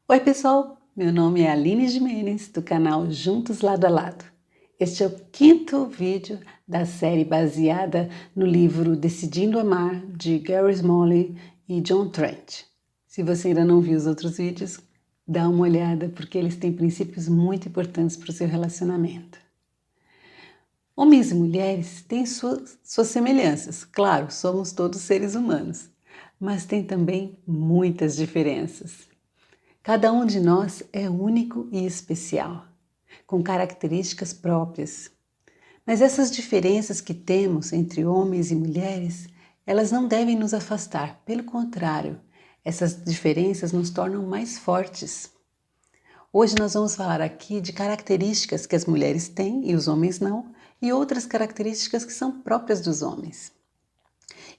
Oi pessoal, meu nome é Aline Gimenez do canal Juntos Lado a Lado. Este é o 5º vídeo da série baseada no livro Decidindo Amar de Gary Smalley e John Trent. Se você ainda não viu os outros vídeos, dá uma olhada porque eles têm princípios muito importantes para o seu relacionamento. Homens e mulheres têm suas semelhanças, claro, somos todos seres humanos, mas tem também muitas diferenças. Cada um de nós é único e especial, com características próprias. Mas essas diferenças que temos entre homens e mulheres, elas não devem nos afastar. Pelo contrário, essas diferenças nos tornam mais fortes. Hoje nós vamos falar aqui de características que as mulheres têm e os homens não, e outras características que são próprias dos homens.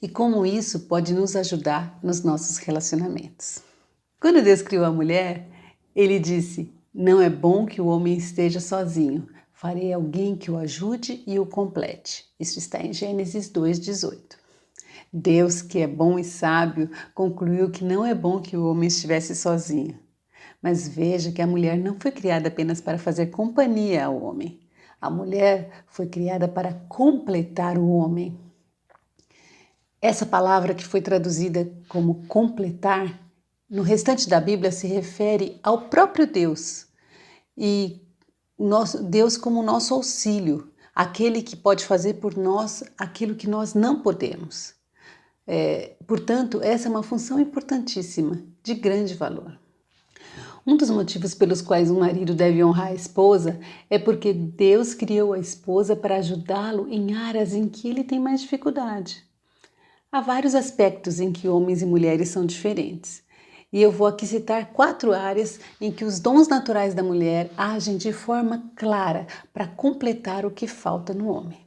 E como isso pode nos ajudar nos nossos relacionamentos. Quando Deus criou a mulher, Ele disse: não é bom que o homem esteja sozinho, farei alguém que o ajude e o complete. Isso está em Gênesis 2:18. Deus, que é bom e sábio, concluiu que não é bom que o homem estivesse sozinho. Mas veja que a mulher não foi criada apenas para fazer companhia ao homem. A mulher foi criada para completar o homem. Essa palavra que foi traduzida como completar, no restante da Bíblia se refere ao próprio Deus e Deus como nosso auxílio, aquele que pode fazer por nós aquilo que nós não podemos. Portanto, essa é uma função importantíssima, de grande valor. Um dos motivos pelos quais um marido deve honrar a esposa é porque Deus criou a esposa para ajudá-lo em áreas em que ele tem mais dificuldade. Há vários aspectos em que homens e mulheres são diferentes. E eu vou aqui citar 4 áreas em que os dons naturais da mulher agem de forma clara para completar o que falta no homem.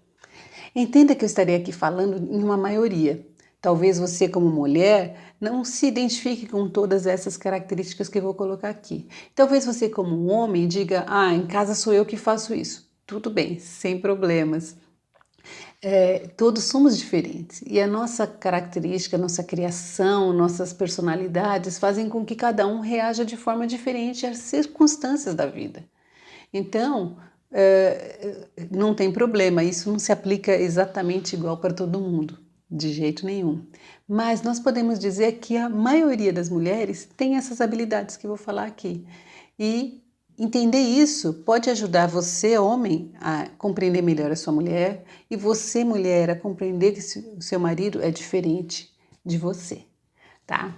Entenda que eu estarei aqui falando em uma maioria. Talvez você, como mulher, não se identifique com todas essas características que eu vou colocar aqui. Talvez você, como homem, diga: em casa sou eu que faço isso. Tudo bem, sem problemas. Todos somos diferentes e a nossa característica, nossa criação, nossas personalidades fazem com que cada um reaja de forma diferente às circunstâncias da vida. Então, não tem problema, isso não se aplica exatamente igual para todo mundo, de jeito nenhum. Mas nós podemos dizer que a maioria das mulheres tem essas habilidades que eu vou falar aqui. E entender isso pode ajudar você, homem, a compreender melhor a sua mulher e você, mulher, a compreender que o seu marido é diferente de você, tá?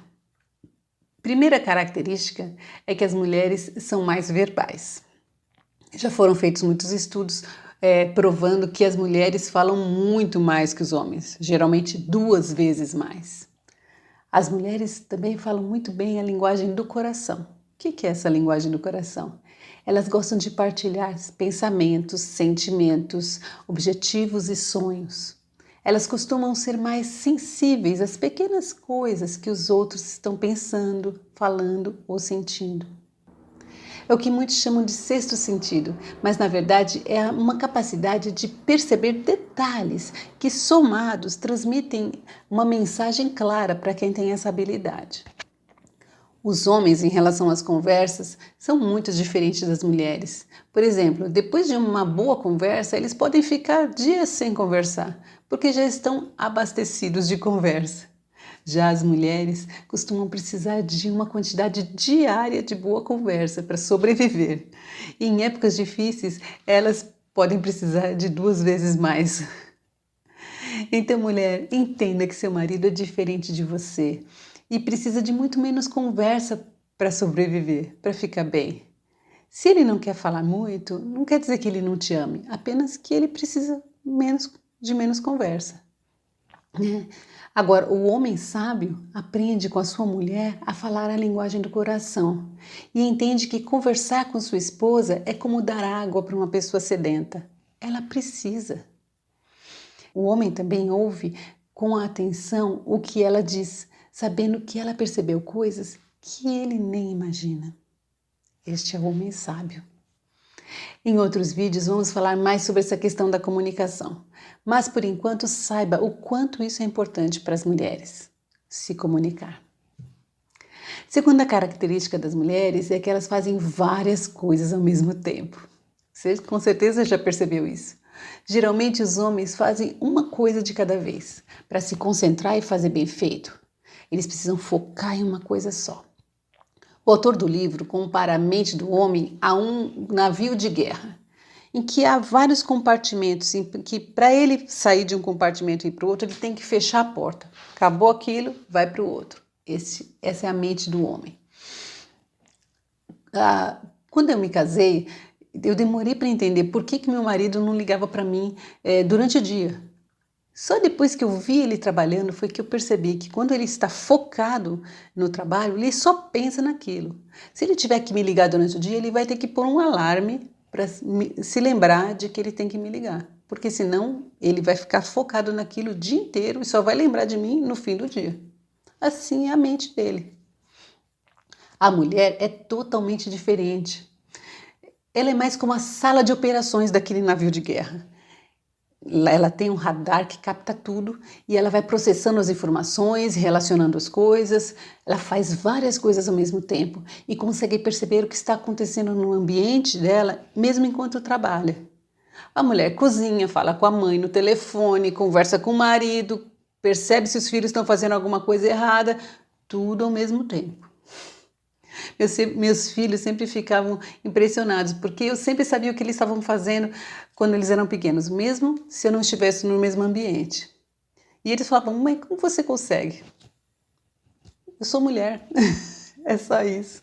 Primeira característica é que as mulheres são mais verbais. Já foram feitos muitos estudos provando que as mulheres falam muito mais que os homens, geralmente 2 vezes mais. As mulheres também falam muito bem a linguagem do coração. O que é essa linguagem do coração? Elas gostam de partilhar pensamentos, sentimentos, objetivos e sonhos. Elas costumam ser mais sensíveis às pequenas coisas que os outros estão pensando, falando ou sentindo. É o que muitos chamam de sexto sentido, mas na verdade é uma capacidade de perceber detalhes que, somados, transmitem uma mensagem clara para quem tem essa habilidade. Os homens, em relação às conversas, são muito diferentes das mulheres. Por exemplo, depois de uma boa conversa, eles podem ficar dias sem conversar, porque já estão abastecidos de conversa. Já as mulheres costumam precisar de uma quantidade diária de boa conversa para sobreviver. E em épocas difíceis, elas podem precisar de 2 vezes mais. Então, mulher, entenda que seu marido é diferente de você e precisa de muito menos conversa para sobreviver, para ficar bem. Se ele não quer falar muito, não quer dizer que ele não te ame, apenas que ele precisa de menos conversa. Agora, o homem sábio aprende com a sua mulher a falar a linguagem do coração e entende que conversar com sua esposa é como dar água para uma pessoa sedenta. Ela precisa. O homem também ouve com atenção o que ela diz, sabendo que ela percebeu coisas que ele nem imagina. Este é o homem sábio. Em outros vídeos vamos falar mais sobre essa questão da comunicação, mas por enquanto saiba o quanto isso é importante para as mulheres, se comunicar. Segunda característica das mulheres é que elas fazem várias coisas ao mesmo tempo. Você com certeza já percebeu isso. Geralmente os homens fazem uma coisa de cada vez, para se concentrar e fazer bem feito. Eles precisam focar em uma coisa só. O autor do livro compara a mente do homem a um navio de guerra, em que há vários compartimentos, em que para ele sair de um compartimento e ir para o outro, ele tem que fechar a porta. Acabou aquilo, vai para o outro. Essa é a mente do homem. Quando eu me casei, eu demorei para entender por que meu marido não ligava para mim durante o dia. Só depois que eu vi ele trabalhando foi que eu percebi que quando ele está focado no trabalho, ele só pensa naquilo. Se ele tiver que me ligar durante o dia, ele vai ter que pôr um alarme para se lembrar de que ele tem que me ligar. Porque senão ele vai ficar focado naquilo o dia inteiro e só vai lembrar de mim no fim do dia. Assim é a mente dele. A mulher é totalmente diferente. Ela é mais como a sala de operações daquele navio de guerra. Ela tem um radar que capta tudo e ela vai processando as informações, relacionando as coisas. Ela faz várias coisas ao mesmo tempo e consegue perceber o que está acontecendo no ambiente dela, mesmo enquanto trabalha. A mulher cozinha, fala com a mãe no telefone, conversa com o marido, percebe se os filhos estão fazendo alguma coisa errada, tudo ao mesmo tempo. Meus filhos sempre ficavam impressionados, porque eu sempre sabia o que eles estavam fazendo quando eles eram pequenos, mesmo se eu não estivesse no mesmo ambiente. E eles falavam, mãe, como você consegue? Eu sou mulher, é só isso.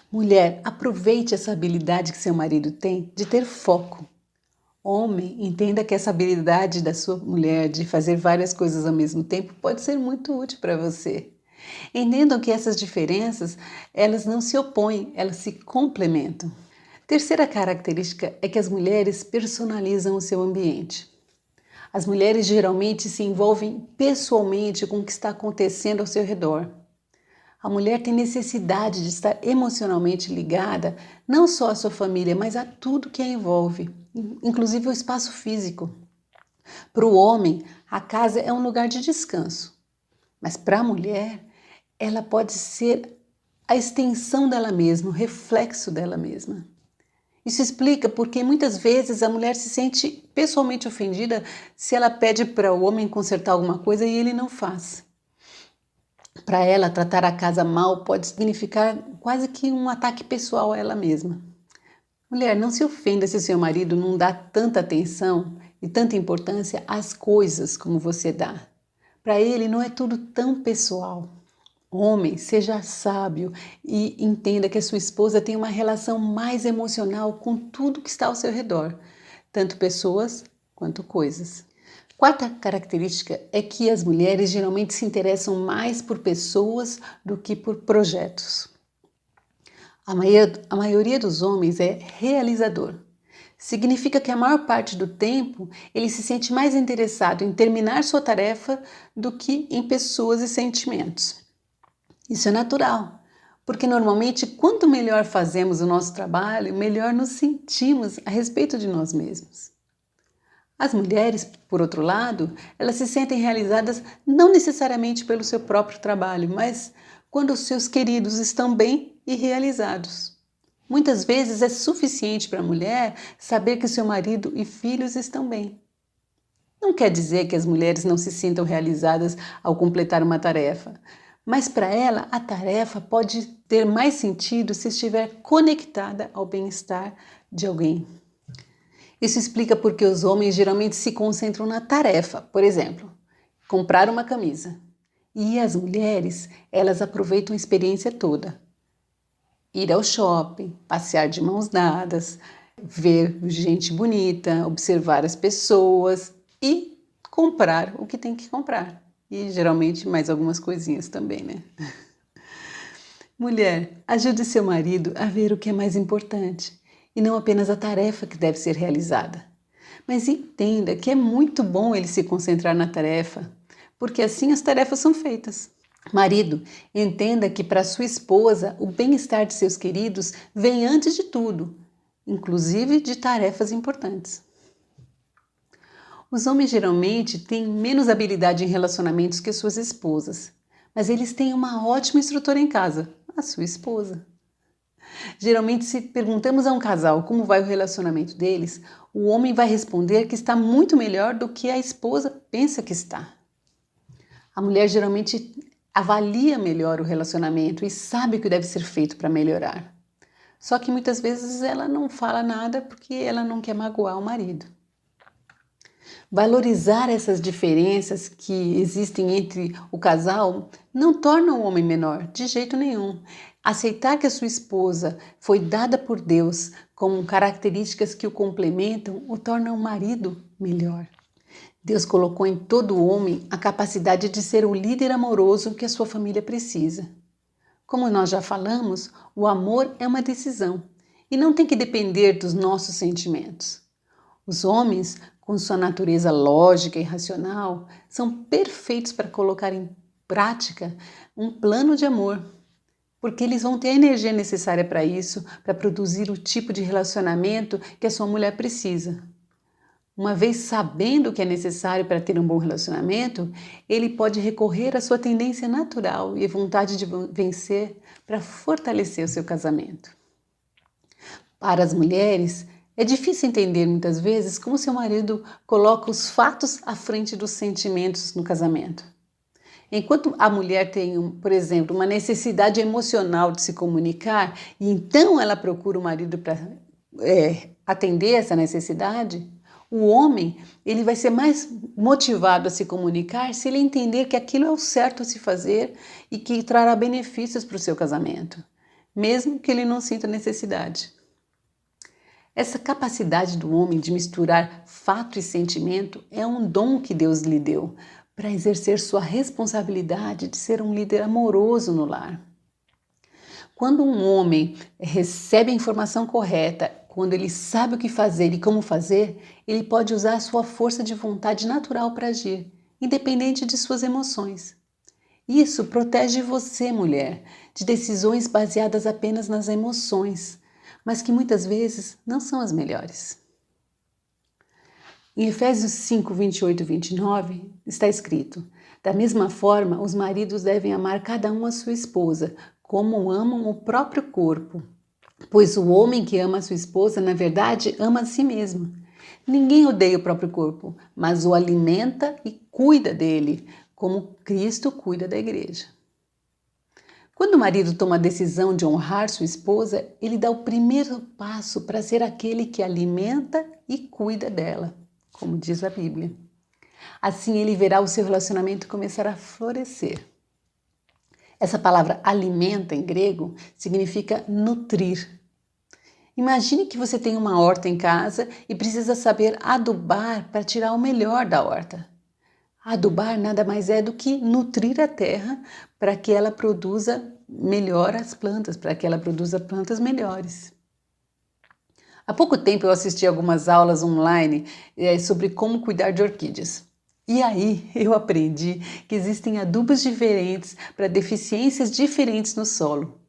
Mulher, aproveite essa habilidade que seu marido tem de ter foco. Homem, entenda que essa habilidade da sua mulher de fazer várias coisas ao mesmo tempo pode ser muito útil para você. Entendam que essas diferenças, elas não se opõem, elas se complementam. Terceira característica é que as mulheres personalizam o seu ambiente. As mulheres geralmente se envolvem pessoalmente com o que está acontecendo ao seu redor. A mulher tem necessidade de estar emocionalmente ligada não só à sua família, mas a tudo que a envolve, inclusive o espaço físico. Para o homem, a casa é um lugar de descanso, mas para a mulher, ela pode ser a extensão dela mesma, o reflexo dela mesma. Isso explica porque muitas vezes a mulher se sente pessoalmente ofendida se ela pede para o homem consertar alguma coisa e ele não faz. Para ela, tratar a casa mal pode significar quase que um ataque pessoal a ela mesma. Mulher, não se ofenda se seu marido não dá tanta atenção e tanta importância às coisas como você dá. Para ele não é tudo tão pessoal. Homem, seja sábio e entenda que a sua esposa tem uma relação mais emocional com tudo que está ao seu redor, tanto pessoas quanto coisas. Quarta característica é que as mulheres geralmente se interessam mais por pessoas do que por projetos. A maioria dos homens é realizador. Significa que a maior parte do tempo ele se sente mais interessado em terminar sua tarefa do que em pessoas e sentimentos. Isso é natural, porque normalmente quanto melhor fazemos o nosso trabalho, melhor nos sentimos a respeito de nós mesmos. As mulheres, por outro lado, elas se sentem realizadas não necessariamente pelo seu próprio trabalho, mas quando os seus queridos estão bem e realizados. Muitas vezes é suficiente para a mulher saber que seu marido e filhos estão bem. Não quer dizer que as mulheres não se sintam realizadas ao completar uma tarefa, mas para ela a tarefa pode ter mais sentido se estiver conectada ao bem-estar de alguém. Isso explica porque os homens geralmente se concentram na tarefa, por exemplo, comprar uma camisa. E as mulheres, elas aproveitam a experiência toda. Ir ao shopping, passear de mãos dadas, ver gente bonita, observar as pessoas e comprar o que tem que comprar. E geralmente mais algumas coisinhas também, né? Mulher, ajude seu marido a ver o que é mais importante e não apenas a tarefa que deve ser realizada. Mas entenda que é muito bom ele se concentrar na tarefa, porque assim as tarefas são feitas. Marido, entenda que para sua esposa o bem-estar de seus queridos vem antes de tudo, inclusive de tarefas importantes. Os homens geralmente têm menos habilidade em relacionamentos que suas esposas, mas eles têm uma ótima instrutora em casa, a sua esposa. Geralmente, se perguntamos a um casal como vai o relacionamento deles, o homem vai responder que está muito melhor do que a esposa pensa que está. A mulher geralmente avalia melhor o relacionamento e sabe o que deve ser feito para melhorar. Só que muitas vezes ela não fala nada porque ela não quer magoar o marido. Valorizar essas diferenças que existem entre o casal não torna o homem menor, de jeito nenhum. Aceitar que a sua esposa foi dada por Deus com características que o complementam o torna o marido melhor. Deus colocou em todo homem a capacidade de ser o líder amoroso que a sua família precisa. Como nós já falamos, o amor é uma decisão e não tem que depender dos nossos sentimentos. Os homens, com sua natureza lógica e racional, são perfeitos para colocar em prática um plano de amor, porque eles vão ter a energia necessária para isso, para produzir o tipo de relacionamento que a sua mulher precisa. Uma vez sabendo o que é necessário para ter um bom relacionamento, ele pode recorrer à sua tendência natural e vontade de vencer para fortalecer o seu casamento. Para as mulheres, é difícil entender muitas vezes como seu marido coloca os fatos à frente dos sentimentos no casamento. Enquanto a mulher tem, por exemplo, uma necessidade emocional de se comunicar e então ela procura o marido para atender essa necessidade, o homem ele vai ser mais motivado a se comunicar se ele entender que aquilo é o certo a se fazer e que trará benefícios para o seu casamento, mesmo que ele não sinta necessidade. Essa capacidade do homem de misturar fato e sentimento é um dom que Deus lhe deu para exercer sua responsabilidade de ser um líder amoroso no lar. Quando um homem recebe a informação correta, quando ele sabe o que fazer e como fazer, ele pode usar a sua força de vontade natural para agir, independente de suas emoções. Isso protege você, mulher, de decisões baseadas apenas nas emoções, mas que muitas vezes não são as melhores. Em Efésios 5, 28 e 29 está escrito: da mesma forma, os maridos devem amar cada um a sua esposa, como amam o próprio corpo. Pois o homem que ama a sua esposa, na verdade, ama a si mesmo. Ninguém odeia o próprio corpo, mas o alimenta e cuida dele, como Cristo cuida da igreja. Quando o marido toma a decisão de honrar sua esposa, ele dá o primeiro passo para ser aquele que alimenta e cuida dela, como diz a Bíblia. Assim ele verá o seu relacionamento começar a florescer. Essa palavra alimenta em grego significa nutrir. Imagine que você tem uma horta em casa e precisa saber adubar para tirar o melhor da horta. Adubar nada mais é do que nutrir a terra para que ela produza melhor as plantas, para que ela produza plantas melhores. Há pouco tempo eu assisti algumas aulas online sobre como cuidar de orquídeas. E aí eu aprendi que existem adubos diferentes para deficiências diferentes no solo.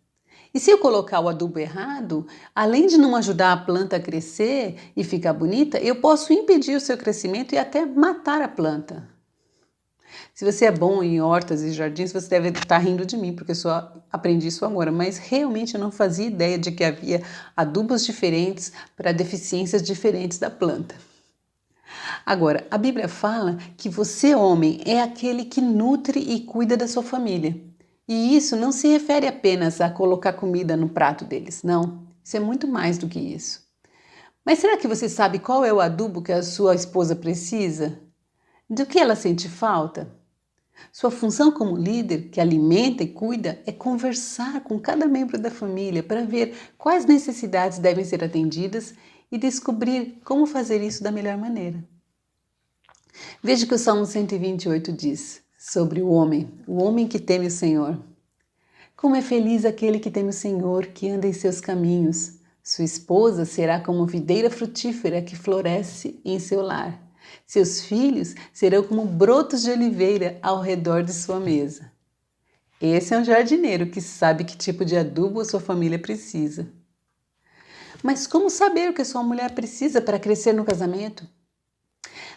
E se eu colocar o adubo errado, além de não ajudar a planta a crescer e ficar bonita, eu posso impedir o seu crescimento e até matar a planta. Se você é bom em hortas e jardins, você deve estar rindo de mim, porque eu só aprendi isso agora, mas realmente eu não fazia ideia de que havia adubos diferentes para deficiências diferentes da planta. Agora, a Bíblia fala que você, homem, é aquele que nutre e cuida da sua família. E isso não se refere apenas a colocar comida no prato deles, não. Isso é muito mais do que isso. Mas será que você sabe qual é o adubo que a sua esposa precisa? Do que ela sente falta? Sua função como líder, que alimenta e cuida, é conversar com cada membro da família para ver quais necessidades devem ser atendidas e descobrir como fazer isso da melhor maneira. Veja que o Salmo 128 diz sobre o homem que teme o Senhor. Como é feliz aquele que teme o Senhor, que anda em seus caminhos. Sua esposa será como videira frutífera que floresce em seu lar. Seus filhos serão como brotos de oliveira ao redor de sua mesa. Esse é um jardineiro que sabe que tipo de adubo a sua família precisa. Mas como saber o que a sua mulher precisa para crescer no casamento?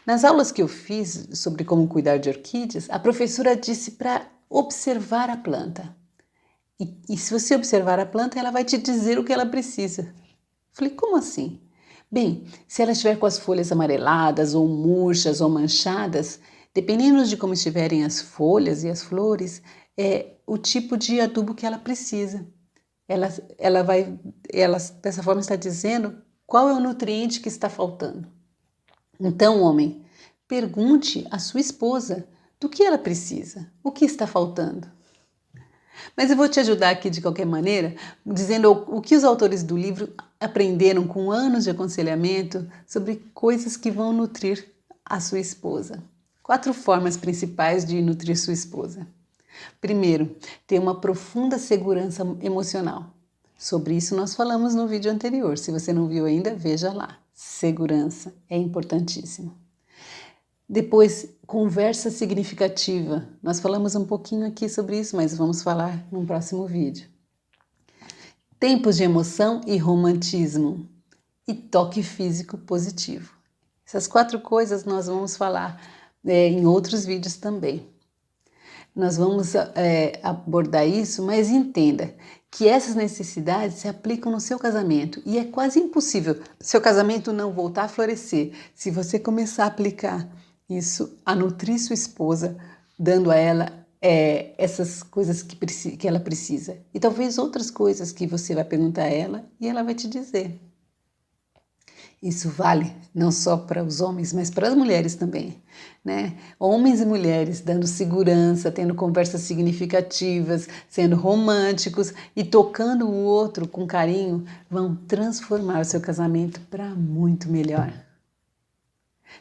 Nas aulas que eu fiz sobre como cuidar de orquídeas, a professora disse para observar a planta. E se você observar a planta, ela vai te dizer o que ela precisa. Falei, como assim? Bem, se ela estiver com as folhas amareladas, ou murchas, ou manchadas, dependendo de como estiverem as folhas e as flores, é o tipo de adubo que ela precisa. Ela dessa forma está dizendo qual é o nutriente que está faltando. Então, homem, pergunte à sua esposa do que ela precisa, o que está faltando. Mas eu vou te ajudar aqui de qualquer maneira, dizendo o que os autores do livro aprenderam com anos de aconselhamento sobre coisas que vão nutrir a sua esposa. 4 formas principais de nutrir sua esposa. Primeiro, ter uma profunda segurança emocional. Sobre isso nós falamos no vídeo anterior. Se você não viu ainda, veja lá. Segurança é importantíssimo. Depois, conversa significativa. Nós falamos um pouquinho aqui sobre isso, mas vamos falar num próximo vídeo. Tempos de emoção e romantismo. E toque físico positivo. Essas 4 coisas nós vamos falar em outros vídeos também. Nós vamos abordar isso, mas entenda que essas necessidades se aplicam no seu casamento e é quase impossível seu casamento não voltar a florescer se você começar a aplicar isso, a nutrir sua esposa, dando a ela essas coisas que ela precisa. E talvez outras coisas que você vai perguntar a ela e ela vai te dizer. Isso vale não só para os homens, mas para as mulheres também, né? Homens e mulheres dando segurança, tendo conversas significativas, sendo românticos e tocando o outro com carinho, vão transformar o seu casamento para muito melhor.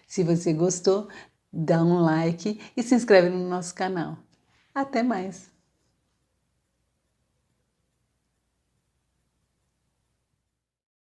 Se você gostou, dá um like e se inscreve no nosso canal. Até mais!